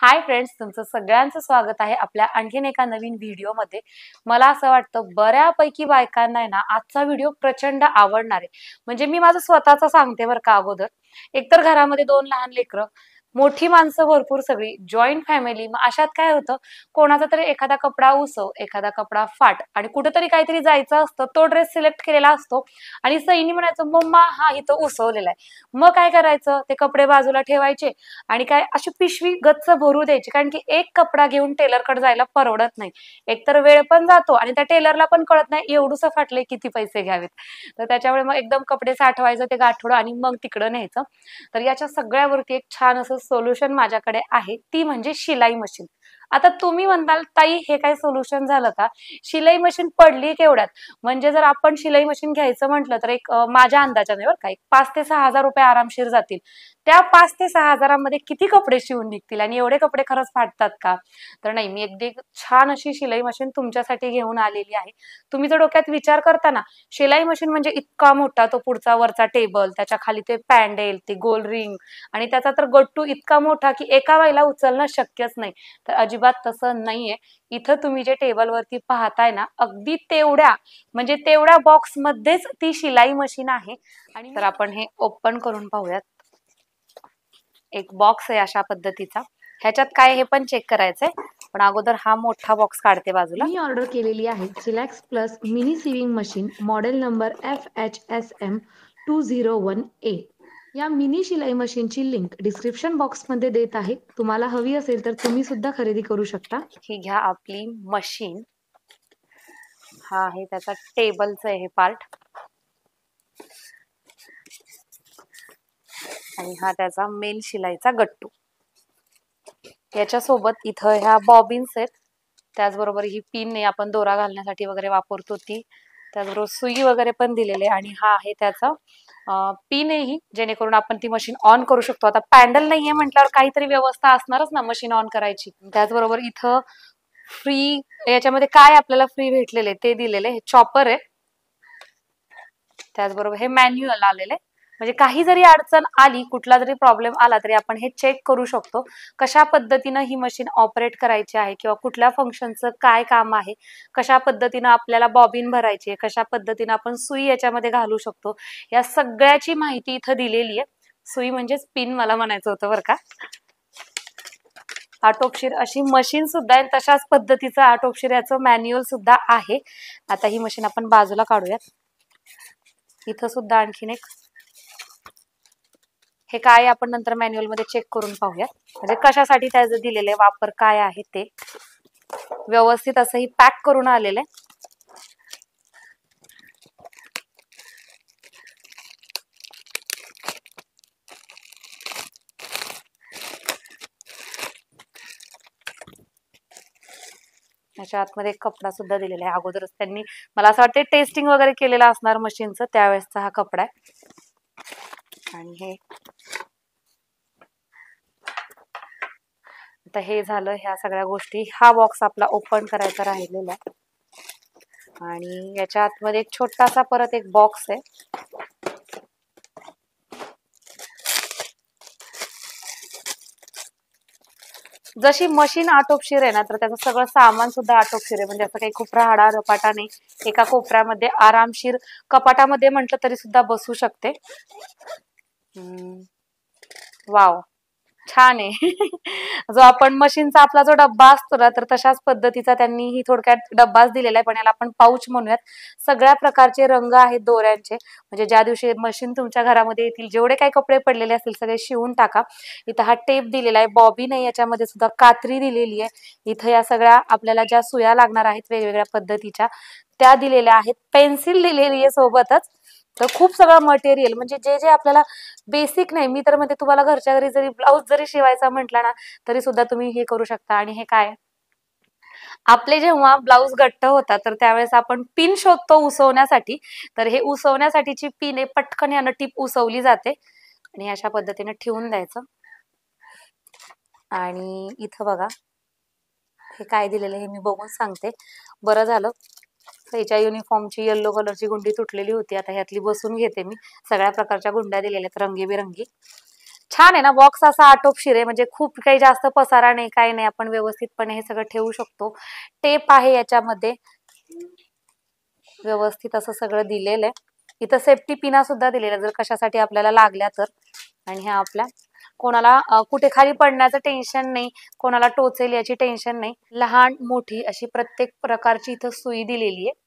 Hi friends, तुमचं सगळ्यांचं स्वागत आहे आपल्या आणखीन एका नवीन व्हिडिओमध्ये। मला असं वाटतं बऱ्यापैकी बायकांना आहे ना आजचा व्हिडिओ प्रचंड आवडणार आहे। म्हणजे मी माझं स्वतःचं सांगते बरं का अगोदर। एकतर घरामध्ये दोन लहान लेकरं, मोठी माणसं भरपूर सगळी, जॉईंट फॅमिली, मग अशात काय होतं, कोणाचा तरी एखादा कपडा उसव, एखादा कपडा फाट आणि कुठेतरी काहीतरी जायचं असतं, तो ड्रेस सिलेक्ट केलेला असतो आणि सईनी म्हणायचं मम्मा हा इथं उसवलेला आहे। मग काय करायचं, ते कपडे बाजूला ठेवायचे आणि काय अशी पिशवी गच्च भरू द्यायची, कारण की एक कपडा घेऊन टेलरकडे जायला परवडत नाही। एकतर वेळ पण जातो आणि त्या टेलरला पण कळत नाही एवढूसं फाटलंय किती पैसे घ्यावेत। तर त्याच्यामुळे मग एकदम कपडे साठवायचं ते गाठोडं आणि मग तिकडं न्यायचं। तर याच्या सगळ्यावरती एक छान असं सोल्युशन माझ्याकडे आहे, ती म्हणजे शिलाई मशीन। आता तुम्ही म्हणताल ताई हे काय सोल्युशन झालं का, शिलाई मशीन पडली केवढ्यात? म्हणजे जर आपण शिलाई मशीन घ्यायचं म्हटलं तर एक माझ्या अंदाजाने बरं का, एक 5 ते 6 हजार रुपये आरामशीर जातील। त्या 5 ते 6 हजारामध्ये किती कपडे शिवून निघतील आणि एवढे कपडे खरंच फाटतात का? तर नाही, मी अगदी छान अशी शिलाई मशीन तुमच्यासाठी घेऊन आलेली आहे। तुम्ही जर डोक्यात विचार करता ना, शिलाई मशीन म्हणजे इतका मोठा तो पुढचा वरचा टेबल, त्याच्या खाली ते पॅन्डेल, ते गोल रिंग आणि त्याचा तर गट्टू इतका मोठा की एका बाईला उचलणं शक्यच नाही। तर अजिबात तसं नाहीये। इथं तुम्ही जे टेबलवरती पाहताय ना, अगदी तेवढ्या म्हणजे तेवढ्या बॉक्स मध्येच ती शिलाई मशीन आहे। आणि तर आपण हे ओपन करून पाहूयात। एक बॉक्स आहे अशा पद्धतीचा, ह्याच्यात काय हे पण चेक करायचंय, पण अगोदर हा मोठा बॉक्स काढते बाजूला। मी ऑर्डर केलेली आहे chillax plus mini sewing machine model number FHSM 201A। या मिनी शिलाई मशीनची लिंक डिस्क्रिप्शन बॉक्समध्ये देत आहे, तुम्हाला हवी असेल तर तुम्ही सुद्धा खरेदी करू शकता। ही घ्या आपली मशीन। हा आहे त्याचा टेबलचं आहे हे पार्ट आणि हा त्याचा मेन शिलाईचा गट्टू। याच्यासोबत इथं ह्या बॉबिन्स आहेत, त्याचबरोबर ही पिन आहे आपण दोरा घालण्यासाठी वगैरे वापरतो ती, त्याचबरोबर सुई वगैरे पण दिलेले आणि हा आहे त्याचा पिन आहे ही, जेणेकरून आपण ती मशीन ऑन करू शकतो। आता पॅन्डल नाहीये म्हटल्यावर काहीतरी व्यवस्था असणारच ना मशीन ऑन करायची। त्याचबरोबर इथं फ्री, याच्यामध्ये काय आपल्याला फ्री भेटलेले ते दिलेले, हे चॉपर आहे, त्याचबरोबर हे मॅन्युअल आलेले। म्हणजे काही जरी अडचण आली, कुठला जरी प्रॉब्लेम आला तरी आपण हे चेक करू शकतो कशा पद्धतीनं ही मशीन ऑपरेट करायची आहे, किंवा कुठल्या फंक्शनचं काय काम आहे, कशा पद्धतीनं आपल्याला बॉबिन भरायची आहे, कशा पद्धतीनं आपण सुई याच्यामध्ये घालू शकतो, या सगळ्याची माहिती इथं दिलेली आहे। सुई म्हणजेच पिन मला म्हणायचं होतं बरं का। आटोपशीर अशी मशीन सुद्धा आहे, तशाच पद्धतीचं आटोपशीर याचं मॅन्युअल सुद्धा आहे। आता ही मशीन आपण बाजूला काढूयात। इथं सुद्धा आणखीन एक, हे काय आपण नंतर मॅन्युअल मध्ये चेक करून पाहूयात, म्हणजे कशासाठी त्याचं दिलेलं वापर काय आहे ते व्यवस्थित असंही पॅक करून आलेलं आहे। याच्या आतमध्ये एक कपडा सुद्धा दिलेला आहे, अगोदरच त्यांनी मला असं वाटतं टेस्टिंग वगैरे केलेलं असणार मशीनचं, त्यावेळेसचा हा कपडा आहे। आणि हे आता हे झालं ह्या सगळ्या गोष्टी। हा बॉक्स आपला ओपन करायचा राहिलेला आहे आणि याच्या आतमध्ये एक छोटासा परत एक बॉक्स आहे। जशी मशीन आटोपशीर आहे ना, तर त्याचं सगळं सामान सुद्धा आटोपशीर आहे। म्हणजे असं काही खूप राहाडा रपाटा नाही, एका कोपऱ्यामध्ये आरामशीर कपाटामध्ये म्हटलं तरी सुद्धा बसू शकते। वाव, छान आहे। जो आपण मशीनचा आपला जो डब्बा असतो ना, तर तशाच पद्धतीचा त्यांनी ही थोडक्यात डब्बाच दिलेला आहे, पण याला आपण पाऊच म्हणूयात। सगळ्या प्रकारचे रंग आहेत दोऱ्यांचे, म्हणजे ज्या दिवशी मशीन तुमच्या घरामध्ये येतील, जेवढे काही कपडे पडलेले असतील सगळे शिवून टाका। इथं हा टेप दिलेला आहे, बॉबिन आहे, याच्यामध्ये सुद्धा कात्री दिलेली आहे। इथं या सगळ्या आपल्याला ज्या सुया लागणार आहेत वेगवेगळ्या पद्धतीच्या त्या दिलेल्या आहेत, पेन्सिल दिलेली आहे सोबतच। तर खूप सगळं मटेरियल, म्हणजे जे जे आपल्याला बेसिक नाही, मी तर म्हणते तुम्हाला घरच्या घरी जरी ब्लाऊज जरी शिवायचा म्हटला ना, तरी सुद्धा तुम्ही हे करू शकता। आणि हे काय, आपले जेव्हा ब्लाऊज घट्ट होतात तर त्यावेळेस आपण पिन शोधतो उसवण्यासाठी, तर हे उसवण्यासाठीची पिन आहे, पटकन यानं टीप उसवली जाते आणि अशा पद्धतीने ठेवून द्यायचं। आणि इथं बघा हे काय दिलेलं हे मी बघून सांगते, बरं झालं त्याच्या युनिफॉर्मची येल्लो कलरची गुंडी तुटलेली होती, आता ह्यातली बसून घेते मी। सगळ्या प्रकारच्या गुंड्या दिलेल्या आहेत रंगीबेरंगी, छान आहे ना बॉक्स असा आटोपशीर आहे, म्हणजे खूप काही जास्त पसारा नाही, काही नाही, आपण व्यवस्थितपणे हे सगळं ठेवू शकतो. टेप आहे याच्यामध्ये, व्यवस्थित असं सगळं दिलेलं आहे. इथं सेफ्टी पिना सुद्धा दिलेल्या जर कशासाठी आपल्याला लागल्या तर. आणि ह्या आपल्या कोणाला कुठे खाली पडण्याचं टेन्शन नाही, कोणाला टोचेल याची टेन्शन नाही. लहान मोठी अशी प्रत्येक प्रकारची इथं सुई दिलेली आहे.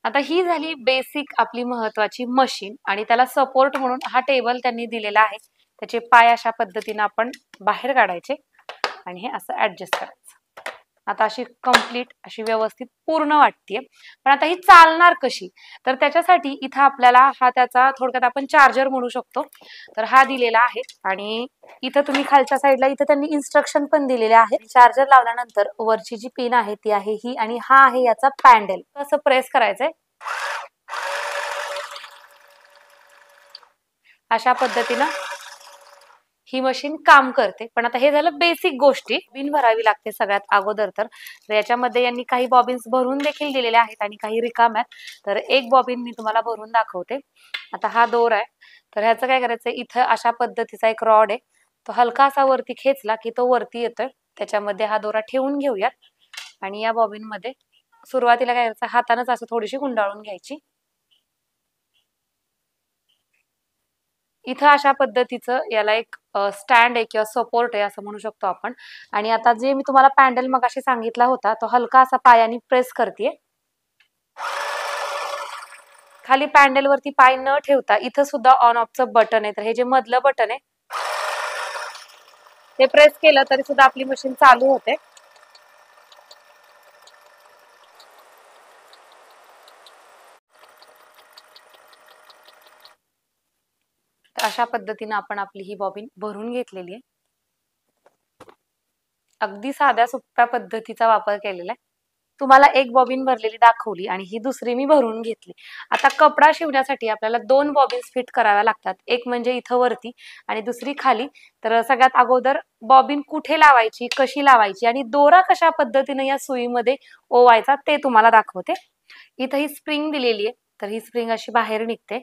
आता ही झाली बेसिक आपली महत्वाची मशीन, आणि त्याला सपोर्ट म्हणून हा टेबल त्यांनी दिलेला आहे. त्याचे पाय अशा पद्धतीने आपण बाहेर काढायचे आणि हे असं ऍडजस्ट करायचं. आता अशी कंप्लीट अशी व्यवस्थित पूर्ण वाटतेय. पण आता ही चालणार कशी, तर त्याच्यासाठी इथं आपल्याला हा त्याचा थोडक्यात आपण चार्जर म्हणू शकतो, तर हा दिलेला आहे. आणि इथं तुम्ही खालच्या साईडला इथं त्यांनी इन्स्ट्रक्शन पण दिलेले आहे. चार्जर लावल्यानंतर वरची जी पिन आहे ती आहे ही, आणि हा आहे याचा पॅन्डल. कसं प्रेस करायचंय अशा पद्धतीनं ही मशीन काम करते. पण आता हे झालं बेसिक गोष्टी. बिन भरावी लागते सगळ्यात अगोदर तर याच्यामध्ये यांनी काही बॉबिन्स भरून देखील दिलेल्या आहेत आणि काही रिकाम्यात. तर एक बॉबिन मी तुम्हाला भरून दाखवते. आता हा दोर आहे, तर ह्याचं काय करायचं, इथं अशा पद्धतीचा एक रॉड आहे, तो हलका असा वरती खेचला की तो वरती येतोय. त्याच्यामध्ये हा दोरा ठेवून घेऊयात, आणि या बॉबिन मध्ये सुरुवातीला काय करायचं, हातानच असं थोडीशी गुंडाळून घ्यायची. इथं अशा पद्धतीचं याला एक स्टँड आहे किंवा सपोर्ट आहे असं म्हणू शकतो आपण. आणि आता जे मी तुम्हाला पॅन्डल मगाशी सांगितला होता, तो हलका असा पायाने प्रेस करते. खाली पॅन्डल वरती पाय न ठेवता इथं सुद्धा ऑन ऑफचं बटन आहे, तर हे जे मधलं बटन आहे ते प्रेस केलं तरी सुद्धा आपली मशीन चालू होते. तर अशा पद्धतीने आपण आपली ही बॉबिन भरून घेतलेली आहे. अगदी साध्या सोप्या पद्धतीचा वापर केलेला आहे. तुम्हाला एक बॉबिन भरलेली दाखवली आणि ही दुसरी मी भरून घेतली. आता कपडा शिवण्यासाठी आपल्याला 2 बॉबिन्स फिट कराव्या लागतात, एक म्हणजे इथं वरती आणि दुसरी खाली. तर सगळ्यात अगोदर बॉबिन कुठे लावायची, कशी लावायची आणि दोरा कशा पद्धतीने या सुईमध्ये ओवायचा ते तुम्हाला दाखवते. इथं ही स्प्रिंग दिलेली आहे, तर ही स्प्रिंग अशी बाहेर निघते.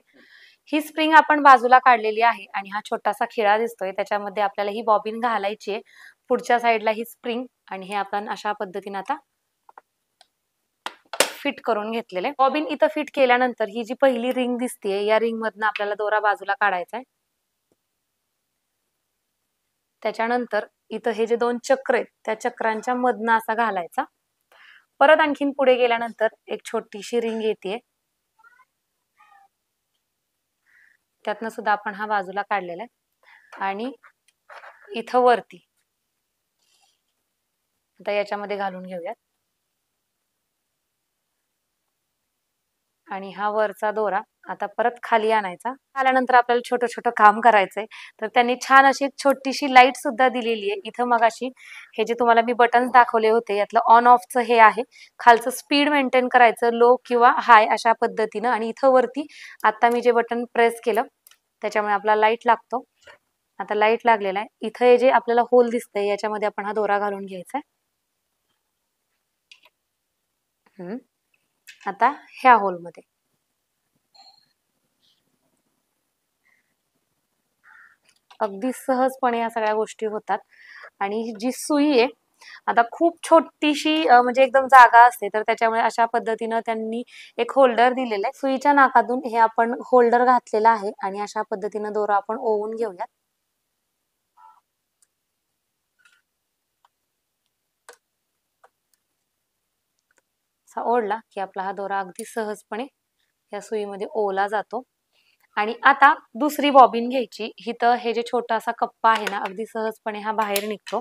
ही स्प्रिंग आपण बाजूला काढलेली आहे आणि हा छोटासा खिळा दिसतोय, त्याच्यामध्ये आपल्याला ही बॉबिन घालायची आहे. पुढच्या साईडला ही स्प्रिंग, आणि हे आपण अशा पद्धतीने आता फिट करून घेतलेले. बॉबिन इथं फिट केल्यानंतर ही जी पहिली रिंग दिसतेय, या रिंग मधनं आपल्याला दोरा बाजूला काढायचा आहे. त्याच्यानंतर इथं हे जे 2 चक्र आहेत त्या चक्रांच्या मधनं असा घालायचा. परत आणखीन पुढे गेल्यानंतर एक छोटीशी रिंग येते, त्यातनं सुद्धा आपण हा बाजूला काढलेला आहे. आणि इथं वरती आता याच्यामध्ये घालून घेऊयात. आणि हा वरचा दोरा आता परत खाली आणायचा. आल्यानंतर आपल्याला छोटं छोटं काम करायचंय, तर त्यांनी छान अशी एक छोटीशी लाईट सुद्धा दिलेली आहे. इथं मगाशी हे जे तुम्हाला मी बटन्स दाखवले होते यातलं ऑन ऑफचं हे आहे. खालचं स्पीड मेंटेन करायचं, लो किंवा हाय अशा पद्धतीनं. आणि इथं वरती आता मी जे बटन प्रेस केलं त्याच्यामुळे आपला लाईट लागतो. आता लाईट लागलेला आहे. इथं हे जे आपल्याला होल दिसतंय याच्यामध्ये आपण हा दोरा घालून घ्यायचा. आता ह्या होलमध्ये अगदी सहजपणे या सगळ्या गोष्टी होतात. आणि जी सुई आहे आता खूप छोटीशी म्हणजे एकदम जागा असते, तर त्याच्यामुळे अशा पद्धतीनं त्यांनी एक होल्डर दिलेलं आहे. सुईच्या नाकातून हे आपण होल्डर घातलेला आहे आणि अशा पद्धतीनं दोरा आपण ओवून घेऊयात. असा ओढला की आपला हा दोरा अगदी सहजपणे या सुईमध्ये ओवला जातो. आणि आता दुसरी बॉबिन घ्यायची. इथं हे जे छोटासा कप्पा आहे ना, अगदी सहजपणे हा बाहेर निघतो.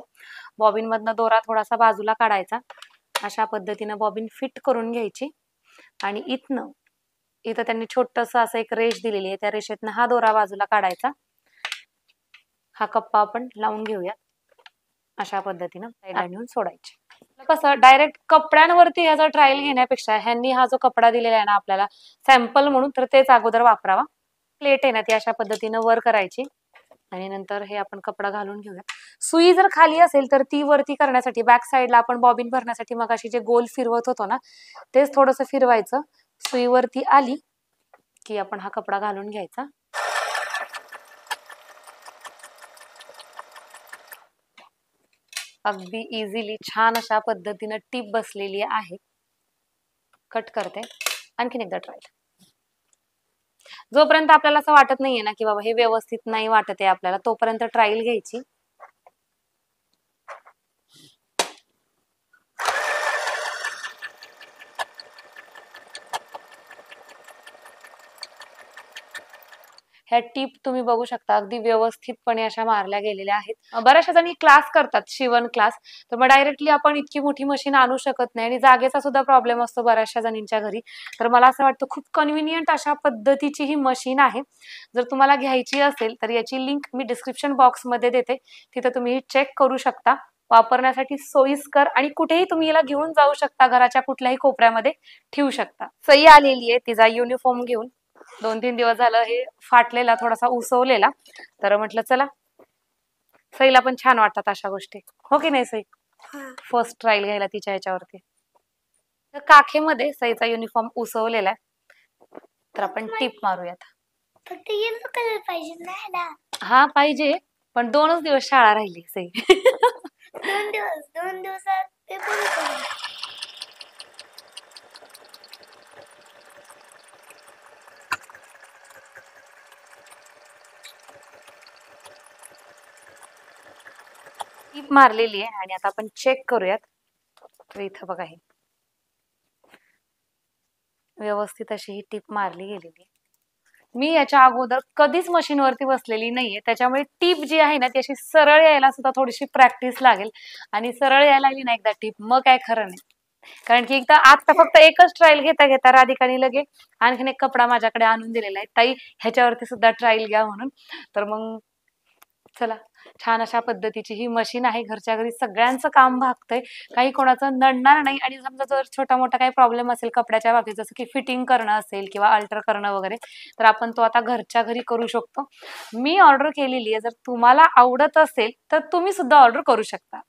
बॉबिन मधनं दोरा थोडासा बाजूला काढायचा, अशा पद्धतीनं बॉबिन फिट करून घ्यायची. आणि इथं त्यांनी छोटस असं एक रेष दिलेली आहे, त्या रेषेतनं हा दोरा बाजूला काढायचा. हा कप्पा आपण लावून घेऊया अशा पद्धतीनं, साईडला नेऊन सोडायची. कसं डायरेक्ट कपड्यांवरती याचा ट्रायल घेण्यापेक्षा ह्यांनी हा जो कपडा दिलेला आहे ना आपल्याला सॅम्पल म्हणून, तर तेच अगोदर वापरावा. प्लेट आहे ना ती अशा पद्धतीनं वर करायची आणि नंतर हे आपण कपडा घालून घेऊया. सुई जर खाली असेल तर ती वरती करण्यासाठी बॅक साईडला आपण बॉबिन भरण्यासाठी मगाशी जे गोल फिरवत होतो ना, तेच थोडंसं फिरवायचं. सुई वरती आली की आपण हा कपडा घालून घ्यायचा. अगदी इझिली छान अशा पद्धतीनं टीप बसलेली आहे. कट करते, आणखीन एकदा ट्रायल. जोपर्यंत आपल्याला असं वाटत नाहीये ना की बाबा हे व्यवस्थित नाही वाटत आहे आपल्याला, तोपर्यंत ट्रायल घ्यायची. ह्या टीप तुम्ही बघू शकता अगदी व्यवस्थितपणे अशा मारल्या गेलेल्या आहेत. बऱ्याचशा जणी क्लास करतात, शिवण क्लास, तर मग डायरेक्टली आपण इतकी मोठी मशीन आणू शकत नाही आणि जागेचा सुद्धा प्रॉब्लेम असतो बऱ्याचशा जणींच्या घरी. तर मला असं वाटतं खूप कन्व्हिनियंट अशा पद्धतीची ही मशीन आहे. जर तुम्हाला घ्यायची असेल तर याची लिंक मी डिस्क्रिप्शन बॉक्समध्ये देते, तिथे तुम्ही चेक करू शकता. वापरण्यासाठी सोयीस्कर आणि कुठेही तुम्ही याला घेऊन जाऊ शकता, घराच्या कुठल्याही कोपऱ्यामध्ये ठेवू शकता. सई आलेली आहे तिचा युनिफॉर्म घेऊन. 2-3 दिवस झालं हे फाटलेला, थोडासा उसवलेला, तर म्हटलं चला सईला पण छान वाटतात अशा गोष्टी, हो की नाही सई? फर्स्ट ट्रायल घ्यायला तिच्या ह्याच्यावरती. तर काखेमध्ये सईचा युनिफॉर्म उसवलेला आहे, तर आपण टीप मारूयात. फक्त येलो कलर पाहिजे ना. हा पाहिजे, पण 2च दिवस शाळा राहिली सई. 2 दिवसात पेपर होतो. टीप मारलेली आहे आणि आता आपण चेक करूयात. तर इथं बघा, हे व्यवस्थित अशी ही टीप मारली गेलेली आहे. मी याच्या अगोदर कधीच मशीनवरती बसलेली नाहीये, त्याच्यामुळे टीप जी आहे ना ती अशी सरळ यायला सुद्धा थोडीशी प्रॅक्टिस लागेल. आणि सरळ यायला लागली ना एकदा टीप, मग काय खरं नाही. कारण की एकदा आता फक्त एकच ट्रायल घेता घेता राधिकाने लगे आणखीन एक कपडा माझ्याकडे आणून दिलेला आहे, ताई ह्याच्यावरती सुद्धा ट्रायल घ्या म्हणून. तर मग चला, छान अशा पद्धतीची ही मशीन आहे. घरच्या घरी सगळ्यांचं काम भागतंय, काही कोणाचं नडणार नाही. आणि समजा जर छोटा मोठा काही प्रॉब्लेम असेल कपड्याच्या बाबतीत, जसं की फिटिंग करणं असेल किंवा अल्टर करणं वगैरे, तर आपण तो आता घरच्या घरी करू शकतो. मी ऑर्डर केलेली आहे, जर तुम्हाला आवडत असेल तर तुम्ही सुद्धा ऑर्डर करू शकता.